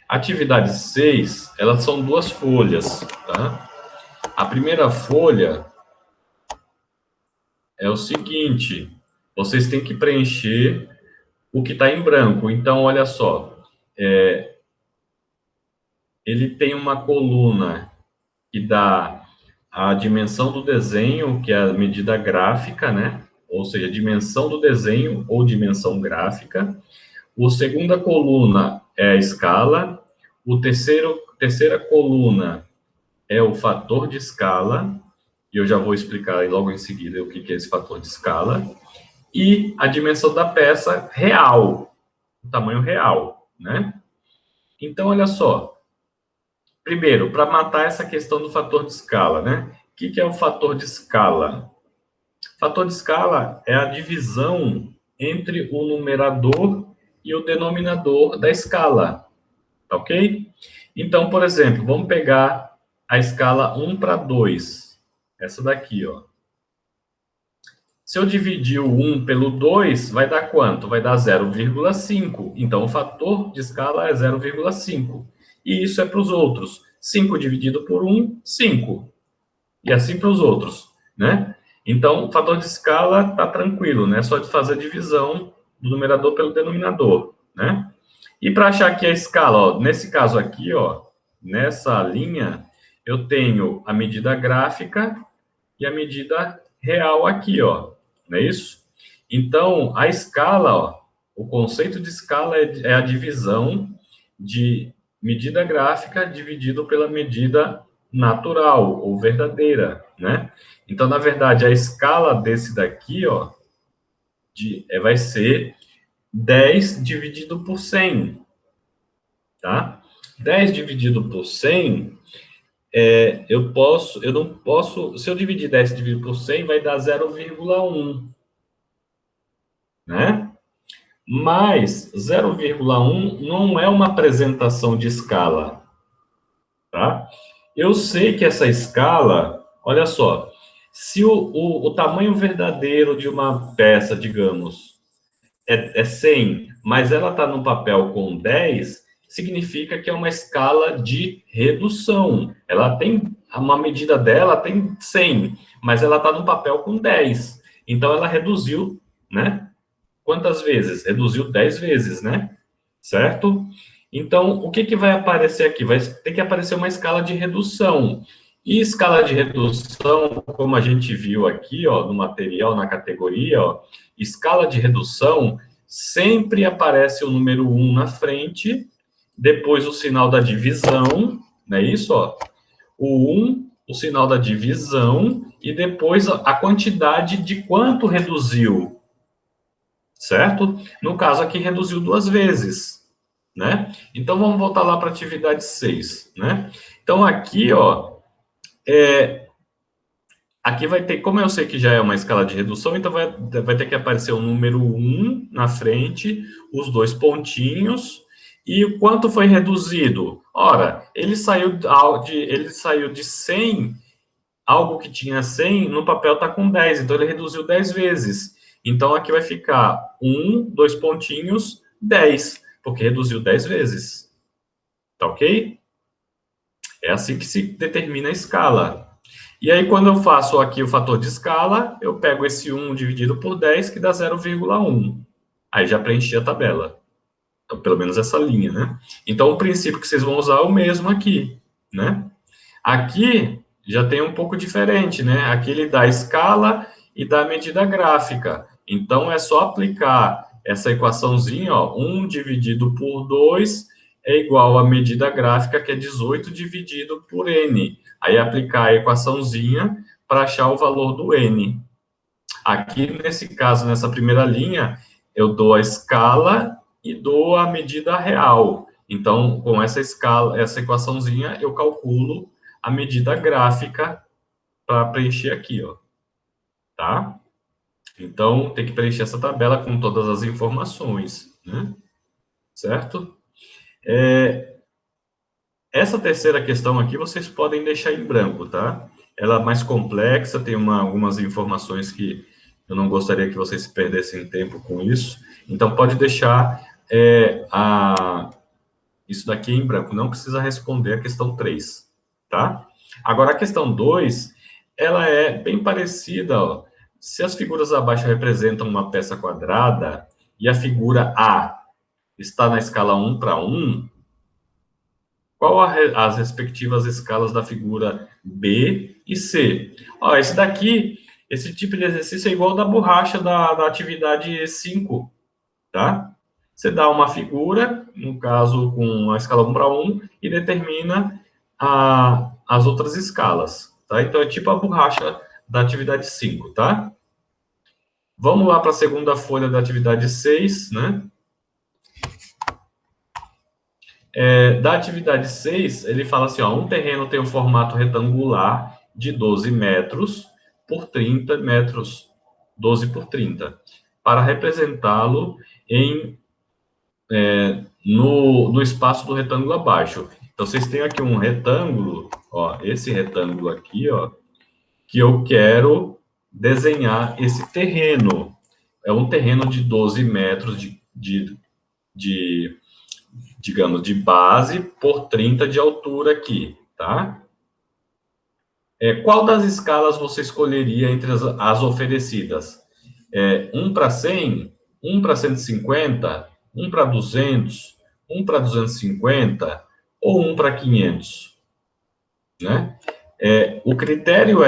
Atividade 6, elas são duas folhas, tá? A primeira folha é o seguinte, vocês têm que preencher o que está em branco. Então, olha só, ele tem uma coluna que dá a dimensão do desenho, que é a medida gráfica, né? Ou seja, dimensão do desenho ou dimensão gráfica. A segunda coluna é a escala. Terceira coluna é o fator de escala. E eu já vou explicar logo em seguida o que é esse fator de escala. E a dimensão da peça real, o tamanho real, né? Então, olha só. Primeiro, para matar essa questão do fator de escala, né? O que é o fator de escala? Fator de escala é a divisão entre o numerador e o denominador da escala, tá ok? Então, por exemplo, vamos pegar a escala 1 para 2, essa daqui, ó. Se eu dividir o 1 pelo 2, vai dar quanto? Vai dar 0,5. Então, o fator de escala é 0,5. E isso é para os outros. 5 dividido por 1, 5. E assim para os outros, né? Então, o fator de escala está tranquilo, né? Só de fazer a divisão do numerador pelo denominador, né? E para achar aqui a escala, ó, nesse caso aqui, ó, nessa linha, eu tenho a medida gráfica e a medida real aqui, ó, não é isso? Então, a escala, ó, o conceito de escala é a divisão de medida gráfica dividido pela medida natural ou verdadeira, né? Então, na verdade, a escala desse daqui, ó, vai ser 10 dividido por 100, tá? 10 dividido por 100, eu não posso, se eu dividir 10 dividido por 100, vai dar 0,1, né? Mas 0,1 não é uma apresentação de escala, tá? Eu sei que essa escala, olha só, se o tamanho verdadeiro de uma peça, digamos, é 100, mas ela está no papel com 10, significa que é uma escala de redução. Ela tem, uma medida dela tem 100, mas ela está no papel com 10. Então, ela reduziu, né? Quantas vezes? Reduziu 10 vezes, né? Certo? Então, o que vai aparecer aqui? Vai ter que aparecer uma escala de redução. E escala de redução, como a gente viu aqui, ó, no material, na categoria, ó, escala de redução, sempre aparece o número 1 na frente, depois o sinal da divisão, não é isso? Ó? O 1, o sinal da divisão, e depois a quantidade de quanto reduziu, certo? No caso aqui, reduziu 2 vezes, né? Então, vamos voltar lá para a atividade 6, né? Então, aqui, ó, aqui vai ter, como eu sei que já é uma escala de redução, então vai ter que aparecer o número 1 na frente, os 2 pontinhos, e o quanto foi reduzido? Ora, ele saiu de 100, algo que tinha 100, no papel está com 10, então ele reduziu 10 vezes. Então, aqui vai ficar 1, 2 pontinhos, 10, porque reduziu 10 vezes. Tá ok? É assim que se determina a escala. E aí, quando eu faço aqui o fator de escala, eu pego esse 1 dividido por 10, que dá 0,1. Aí já preenchi a tabela. Então, pelo menos essa linha, né? Então, o princípio que vocês vão usar é o mesmo aqui, né? Aqui já tem um pouco diferente, né? Aqui ele dá a escala e dá a medida gráfica. Então, é só aplicar essa equaçãozinha, ó, 1 dividido por 2 é igual à medida gráfica, que é 18 dividido por n. Aí, aplicar a equaçãozinha para achar o valor do n. Aqui, nesse caso, nessa primeira linha, eu dou a escala e dou a medida real. Então, com essa escala, essa equaçãozinha, eu calculo a medida gráfica para preencher aqui, ó. Tá? Então, tem que preencher essa tabela com todas as informações, né? Certo? Essa terceira questão aqui, vocês podem deixar em branco, tá? Ela é mais complexa, tem algumas informações que eu não gostaria que vocês perdessem tempo com isso. Então, pode deixar Isso daqui em branco, não precisa responder a questão 3, tá? Agora, a questão 2, ela é bem parecida, ó. Se as figuras abaixo representam uma peça quadrada e a figura A está na escala 1:1, qual as respectivas escalas da figura B e C? Ó, esse daqui, esse tipo de exercício é igual ao da borracha da atividade 5, tá? Você dá uma figura, no caso com a escala 1:1, e determina as outras escalas, tá? Então é tipo a borracha da atividade 5, tá? Vamos lá para a segunda folha da atividade 6, né? Da atividade 6, ele fala assim, ó, um terreno tem um formato retangular de 12 metros por 30 metros, 12 por 30, para representá-lo no espaço do retângulo abaixo. Então, vocês têm aqui um retângulo, ó, esse retângulo aqui, ó, que eu quero desenhar esse terreno. É um terreno de 12 metros de digamos, de base por 30 de altura aqui, tá? Qual das escalas você escolheria entre as oferecidas? 1:100, 1:150, 1:200, 1:250 ou 1:500, né? O critério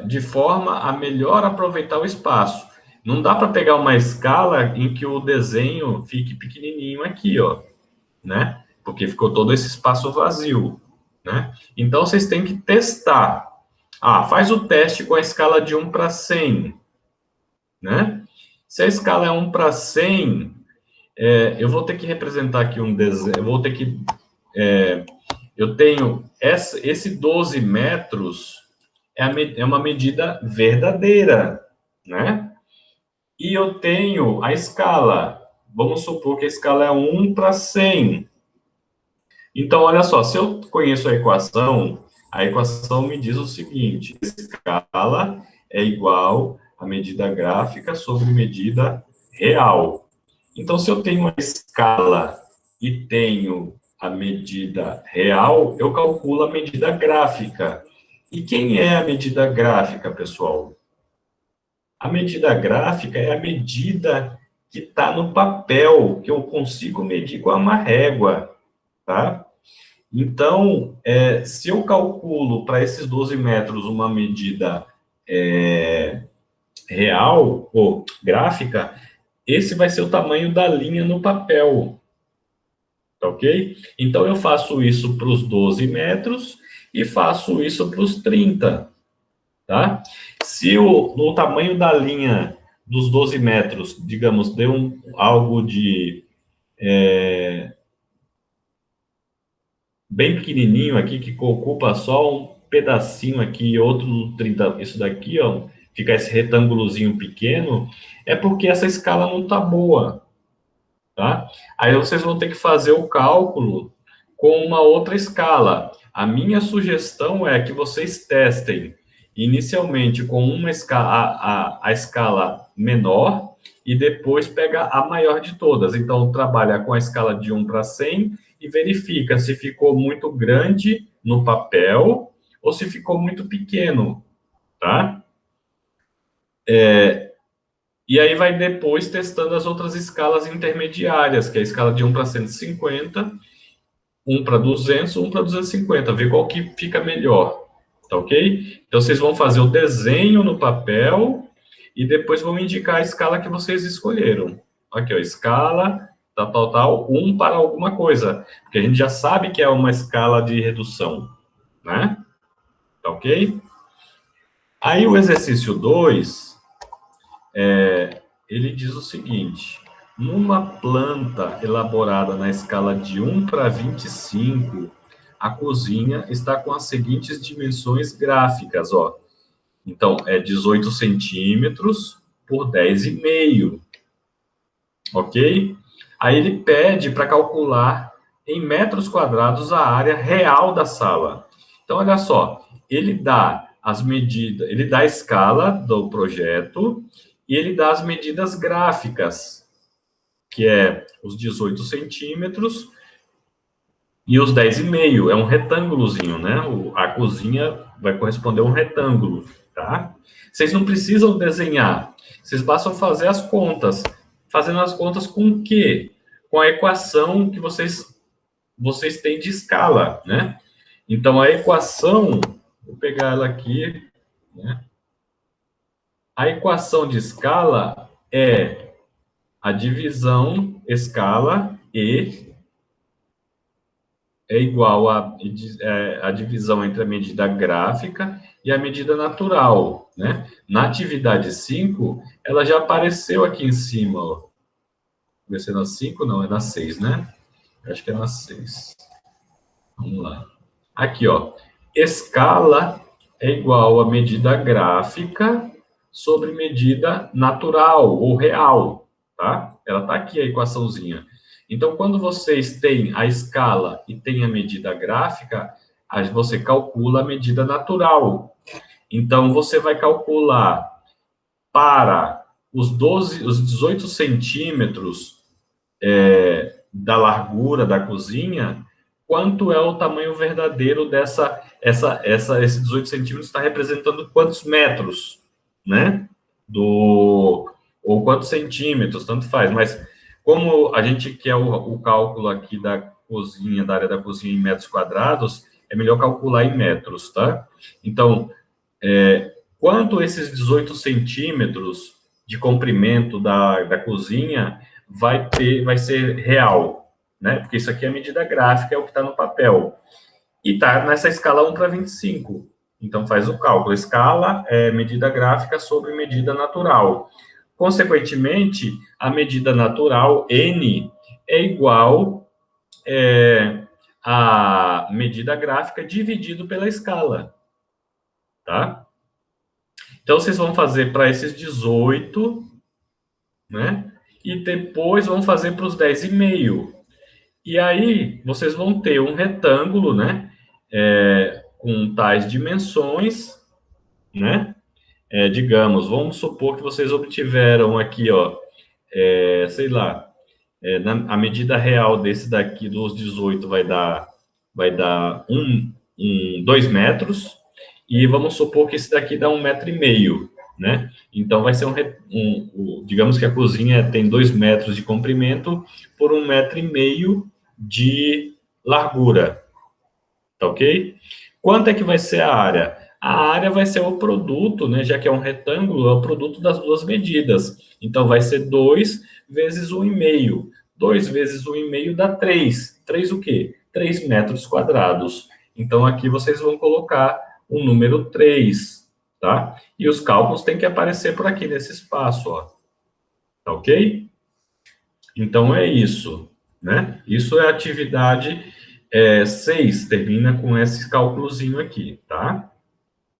de forma a melhor aproveitar o espaço. Não dá para pegar uma escala em que o desenho fique pequenininho aqui, ó, né? Porque ficou todo esse espaço vazio, né? Então, vocês têm que testar. Faz o teste com a escala de 1:100, né? Se a escala é 1:100, eu vou ter que representar aqui um desenho, eu vou ter que... eu tenho esse 12 metros, é uma medida verdadeira, né? E eu tenho a escala, vamos supor que a escala é 1:100. Então, olha só, se eu conheço a equação me diz o seguinte: escala é igual a medida gráfica sobre medida real. Então, se eu tenho uma escala e tenho a medida real, eu calculo a medida gráfica. E quem é a medida gráfica, pessoal? A medida gráfica é a medida que está no papel, que eu consigo medir com uma régua, tá? Então, se eu calculo para esses 12 metros uma medida real ou gráfica, esse vai ser o tamanho da linha no papel, tá ok? Então, eu faço isso para os 12 metros e faço isso para os 30, tá? Se no tamanho da linha dos 12 metros, digamos, deu algo de bem pequenininho aqui, que ocupa só um pedacinho aqui e outro 30, isso daqui, ó, fica esse retângulozinho pequeno, é porque essa escala não tá boa, tá? Aí vocês vão ter que fazer o cálculo com uma outra escala. A minha sugestão é que vocês testem inicialmente com uma escala, a escala menor e depois pega a maior de todas. Então, trabalha com a escala de 1:100 e verifica se ficou muito grande no papel ou se ficou muito pequeno, tá? E aí vai depois testando as outras escalas intermediárias, que é a escala de 1:150, 1:200, 1:250, ver qual que fica melhor, tá ok? Então, vocês vão fazer o desenho no papel e depois vão indicar a escala que vocês escolheram. Aqui, ó, escala, tal, 1 para alguma coisa, porque a gente já sabe que é uma escala de redução, né? Tá ok? Aí, o exercício 2, ele diz o seguinte: numa planta elaborada na escala de 1:25, a cozinha está com as seguintes dimensões gráficas, ó. Então, é 18 centímetros por 10,5, ok? Aí ele pede para calcular em metros quadrados a área real da sala. Então, olha só, ele dá as medidas, ele dá a escala do projeto e ele dá as medidas gráficas, que é os 18 centímetros, e os 10,5 é um retângulozinho, né? A cozinha vai corresponder a um retângulo, tá? Vocês não precisam desenhar, vocês bastam fazer as contas. Fazendo as contas com o quê? Com a equação que vocês têm de escala, né? Então, a equação, vou pegar ela aqui, né? A equação de escala é a divisão escala E é igual a divisão entre a medida gráfica e a medida natural, né? Na atividade 5, ela já apareceu aqui em cima, ó. Vai ser na 5? Não, é na 6, né? Acho que é na 6. Vamos lá. Aqui, ó. Escala é igual a medida gráfica sobre medida natural ou real, tá? Ela tá aqui a equaçãozinha. Então, quando vocês têm a escala e têm a medida gráfica, aí você calcula a medida natural. Então, você vai calcular para os 18 centímetros da largura da cozinha, quanto é o tamanho verdadeiro esse 18 centímetros está representando quantos metros, né? Ou quantos centímetros, tanto faz, mas como a gente quer o cálculo aqui da cozinha, da área da cozinha em metros quadrados, é melhor calcular em metros, tá? Então, quanto esses 18 centímetros de comprimento da cozinha vai ser real, né? Porque isso aqui é a medida gráfica, é o que está no papel. E está nessa escala 1 para 25. Então, faz o cálculo. Escala é medida gráfica sobre medida natural. Consequentemente, a medida natural, N, é igual a medida gráfica dividido pela escala, tá? Então, vocês vão fazer para esses 18, né? E depois vão fazer para os 10,5. E aí, vocês vão ter um retângulo, né? Com tais dimensões, né? Digamos, vamos supor que vocês obtiveram aqui, ó, sei lá, a medida real desse daqui, dos 18, vai dar 2 metros, e vamos supor que esse daqui dá 1,5 metro, né? Então, vai ser digamos que a cozinha tem 2 metros de comprimento por 1,5 metro de largura, tá ok? Quanto é que vai ser a área? A área vai ser o produto, né? Já que é um retângulo, é o produto das duas medidas. Então, vai ser 2 vezes 1,5. 2 vezes 1,5 dá 3. 3 o quê? 3 metros quadrados. Então, aqui vocês vão colocar o número 3, tá? E os cálculos têm que aparecer por aqui nesse espaço, ó. Tá ok? Então, é isso, né? Isso é a atividade 6, termina com esse cálculozinho aqui, tá?